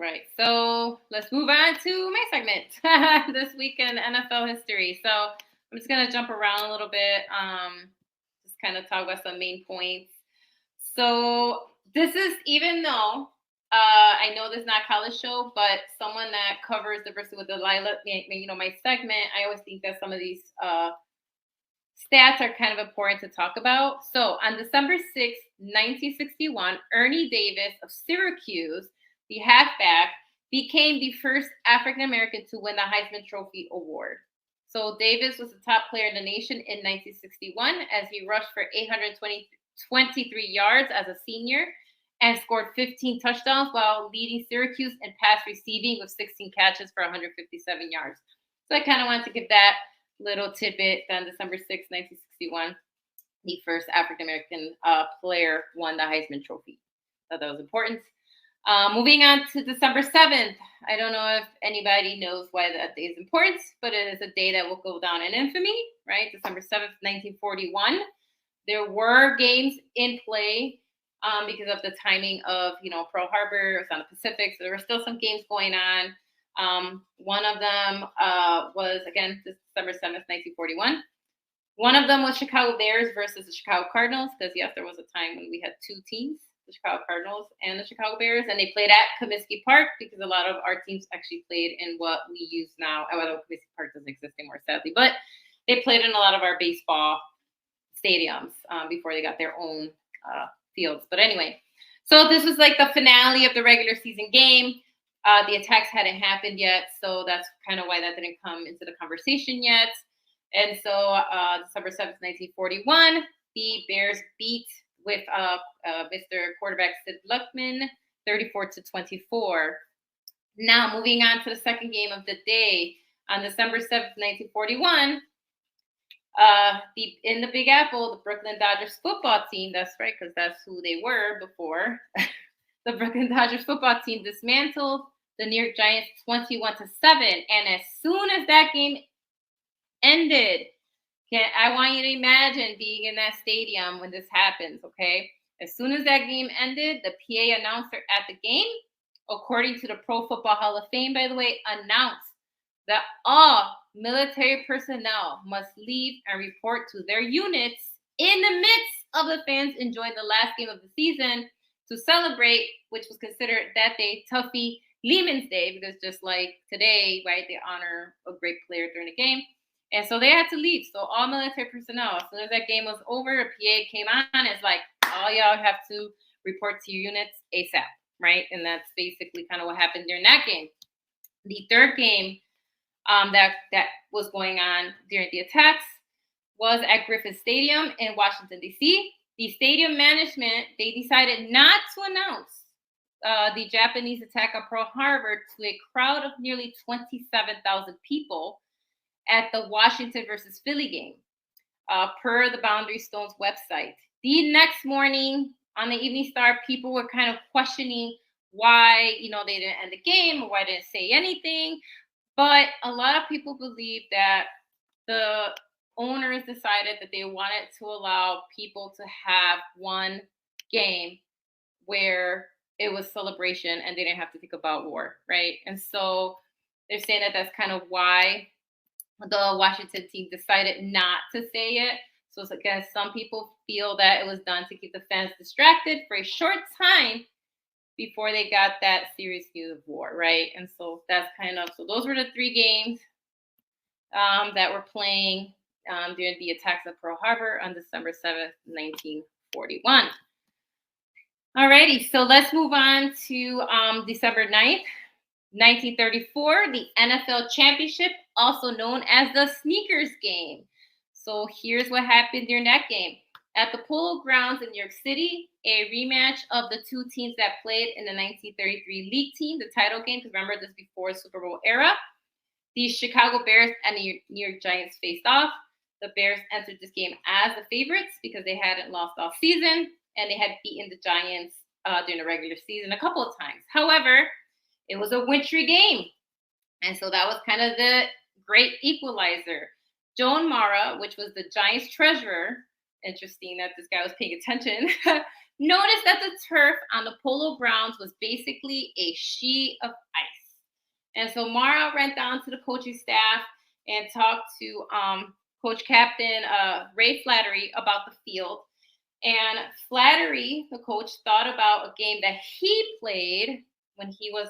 right. So let's move on to my segment this week in NFL history. So I'm just gonna jump around a little bit. Just kind of talk about some main points. So this is even though I know this is not a college show, but someone that covers diversity with Delilah, my segment, I always think that some of these stats are kind of important to talk about. So on December 6th, 1961, Ernie Davis of Syracuse, the halfback, became the first African American to win the Heisman Trophy award. So Davis was the top player in the nation in 1961 as he rushed for 823 yards as a senior and scored 15 touchdowns while leading Syracuse in pass receiving with 16 catches for 157 yards. So I kind of wanted to give that little tidbit on December 6th, 1961, the first African-American player won the Heisman Trophy. Thought that was important. Moving on to December 7th. I don't know if anybody knows why that day is important, but it is a day that will go down in infamy, right? December 7th, 1941. There were games in play because of the timing of, Pearl Harbor. It was on the Pacific, so there were still some games going on. One of them was, again, December 7th, 1941. One of them was Chicago Bears versus the Chicago Cardinals, because, yes, there was a time when we had two teams, the Chicago Cardinals and the Chicago Bears, and they played at Comiskey Park because a lot of our teams actually played in what we use now. Although Comiskey Park doesn't exist anymore, sadly, but they played in a lot of our baseball stadiums before they got their own fields. But anyway, so this was like the finale of the regular season game. The attacks hadn't happened yet, so that's kind of why that didn't come into the conversation yet. And so December 7th, 1941, the Bears beat with Mr. Quarterback Sid Luckman, 34-24. Now, moving on to the second game of the day, on December 7th, 1941, in the Big Apple, the Brooklyn Dodgers football team, that's right, because that's who they were before, the Brooklyn Dodgers football team dismantled the New York Giants 21-7. And as soon as that game ended, I want you to imagine being in that stadium when this happens, okay? As soon as that game ended, the PA announcer at the game, according to the Pro Football Hall of Fame, by the way, announced that all military personnel must leave and report to their units in the midst of the fans enjoying the last game of the season to celebrate, which was considered that day Tuffy Lehman's Day, because just like today, right, they honor a great player during the game. And so they had to leave. So all military personnel, as soon as that game was over, a PA came on. It's like, all y'all have to report to your units ASAP, right? And that's basically kind of what happened during that game. The third game that was going on during the attacks was at Griffith Stadium in Washington, D.C. The stadium management, they decided not to announce the Japanese attack on Pearl Harbor to a crowd of nearly 27,000 people at the Washington versus Philly game, per the Boundary Stones website. The next morning on the Evening Star, people were kind of questioning why, they didn't end the game or why they didn't say anything. But a lot of people believe that the owners decided that they wanted to allow people to have one game where it was celebration and they didn't have to think about war, right? And so they're saying that that's kind of why the Washington team decided not to say it. So it's again, some people feel that it was done to keep the fans distracted for a short time before they got that serious news of war, right? And so that's so those were the three games that were playing during the attacks at Pearl Harbor on December 7th, 1941. Alrighty, so let's move on to December 9th, 1934, the NFL Championship, also known as the Sneakers Game. So here's what happened during that game. At the Polo Grounds in New York City, a rematch of the two teams that played in the 1933 league team, the title game, because remember this before Super Bowl era. The Chicago Bears and the New York Giants faced off. The Bears entered this game as the favorites because they hadn't lost all season, and they had beaten the Giants during the regular season a couple of times. However, it was a wintry game, and so that was kind of the great equalizer. Joan Mara, which was the Giants treasurer interesting that this guy was paying attention, noticed that the turf on the polo grounds was basically a sheet of ice. And so Mara went down to the coaching staff and talked to coach captain Ray Flattery about the field. And Flattery, the coach, thought about a game that he played when he was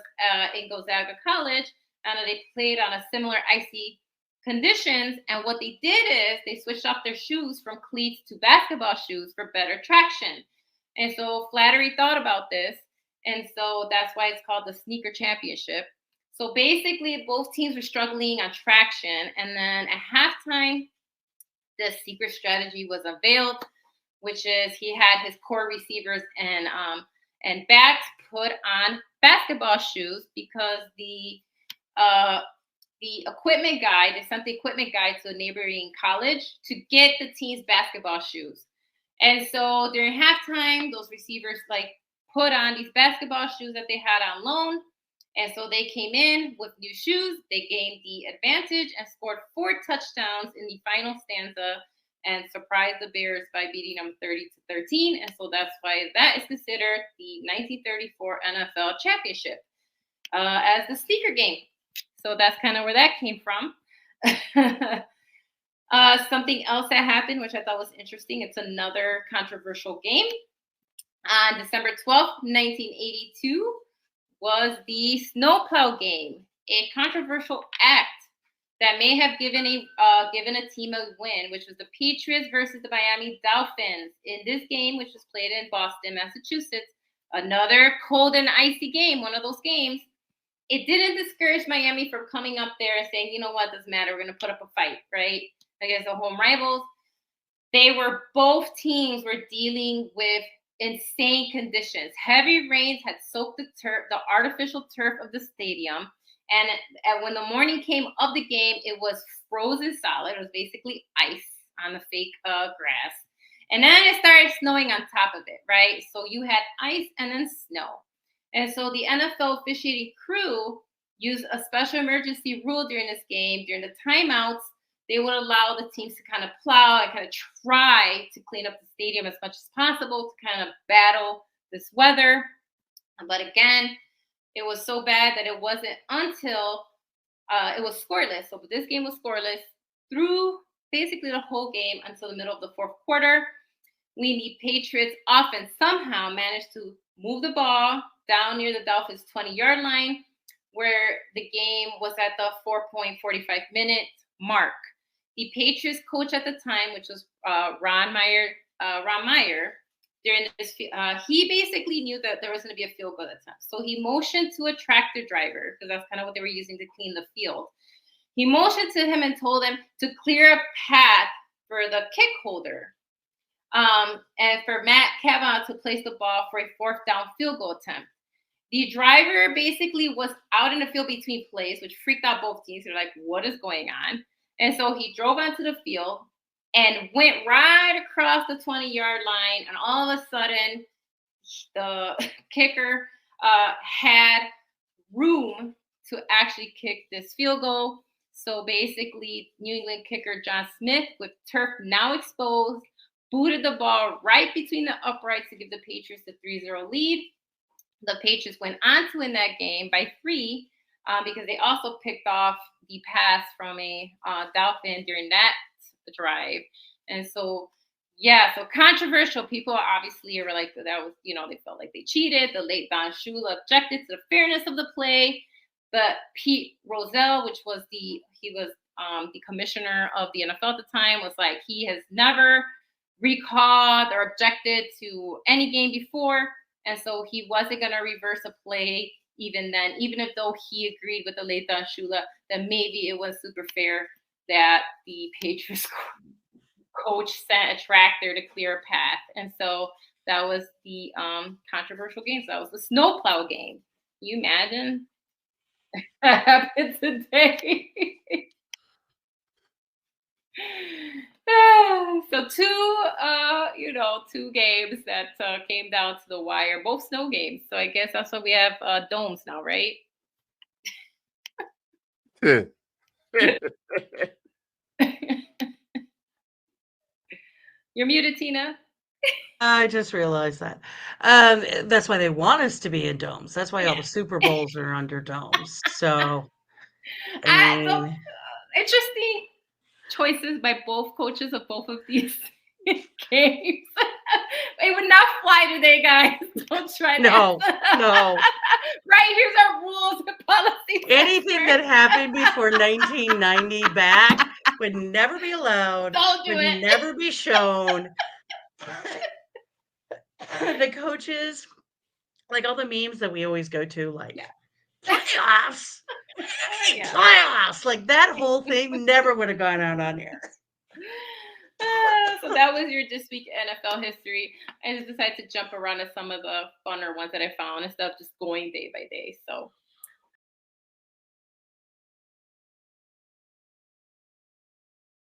in Gonzaga College, and they played on a similar icy conditions. And what they did is they switched off their shoes from cleats to basketball shoes for better traction. And so Flattery thought about this. And so that's why it's called the sneaker championship. So basically, both teams were struggling on traction. And then at halftime, the secret strategy was unveiled, which is he had his core receivers and backs put on basketball shoes because the equipment guy, they sent the equipment guy to a neighboring college to get the team's basketball shoes. And so during halftime, those receivers put on these basketball shoes that they had on loan. And so they came in with new shoes. They gained the advantage and scored 4 touchdowns in the final stanza and surprised the Bears by beating them 30-13. And so that's why that is considered the 1934 NFL championship as the sneaker game. So that's kind of where that came from. Something else that happened, which I thought was interesting, it's another controversial game. On December 12th, 1982, was the snowplow game, a controversial act that may have given a team a win, which was the Patriots versus the Miami Dolphins. In this game, which was played in Boston, Massachusetts, another cold and icy game, one of those games. It didn't discourage Miami from coming up there and saying, you know what, doesn't matter, we're going to put up a fight, right, against the home rivals. Both teams were dealing with insane conditions. Heavy rains had soaked the artificial turf of the stadium. And when the morning came of the game, it was frozen solid. It was basically ice on the fake grass. And then it started snowing on top of it, right? So you had ice and then snow. And so the NFL officiating crew used a special emergency rule during this game. During the timeouts, they would allow the teams to kind of plow and kind of try to clean up the stadium as much as possible to kind of battle this weather. But again, it was so bad that it wasn't until it was scoreless. So this game was scoreless through basically the whole game until the middle of the fourth quarter. The Patriots offense somehow managed to move the ball down near the Dolphins' 20-yard line, where the game was at the 4.45-minute mark. The Patriots coach at the time, which was Ron Meyer, during this, he basically knew that there was going to be a field goal attempt. So he motioned to a tractor driver, because that's kind of what they were using to clean the field. He motioned to him and told him to clear a path for the kick holder and for Matt Kavanaugh to place the ball for a 4th down field goal attempt. The driver basically was out in the field between plays, which freaked out both teams. They're like, what is going on? And so he drove onto the field and went right across the 20-yard line. And all of a sudden, the kicker had room to actually kick this field goal. So basically, New England kicker John Smith, with turf now exposed, booted the ball right between the uprights to give the Patriots the 3-0 lead. The Patriots went on to win that game by 3 because they also picked off the pass from a Dolphin during that drive. And so, yeah, so controversial. People obviously were like, that was, they felt like they cheated. The late Don Shula objected to the fairness of the play. But Pete Rozelle, he was the commissioner of the NFL at the time, was like, he has never recalled or objected to any game before. And so he wasn't going to reverse a play even then, even if though he agreed with the late Don Shula that maybe it was super fair that the Patriots coach sent a tractor to clear a path. And so that was the controversial game. So that was the snowplow game. Can you imagine that happened today? So two games that came down to the wire, both snow games. So I guess that's why we have domes now, right? You're muted, Tina. I just realized that. That's why they want us to be in domes. That's why all Yeah. the Super Bowls are under domes. So, I So mean, interesting choices by both coaches of both of these games. It would not fly today, guys. Don't try that. no, no. Right, here's our rules and policies. Anything that happened before 1990 back would never be allowed, Don't do would it. never be shown. The coaches, like all the memes that we always go to, like Yeah. playoffs, Yeah. playoffs, like that whole thing never would have gone out on air. So that was your this week NFL history. I just decided to jump around to some of the funner ones that I found instead of just going day by day. So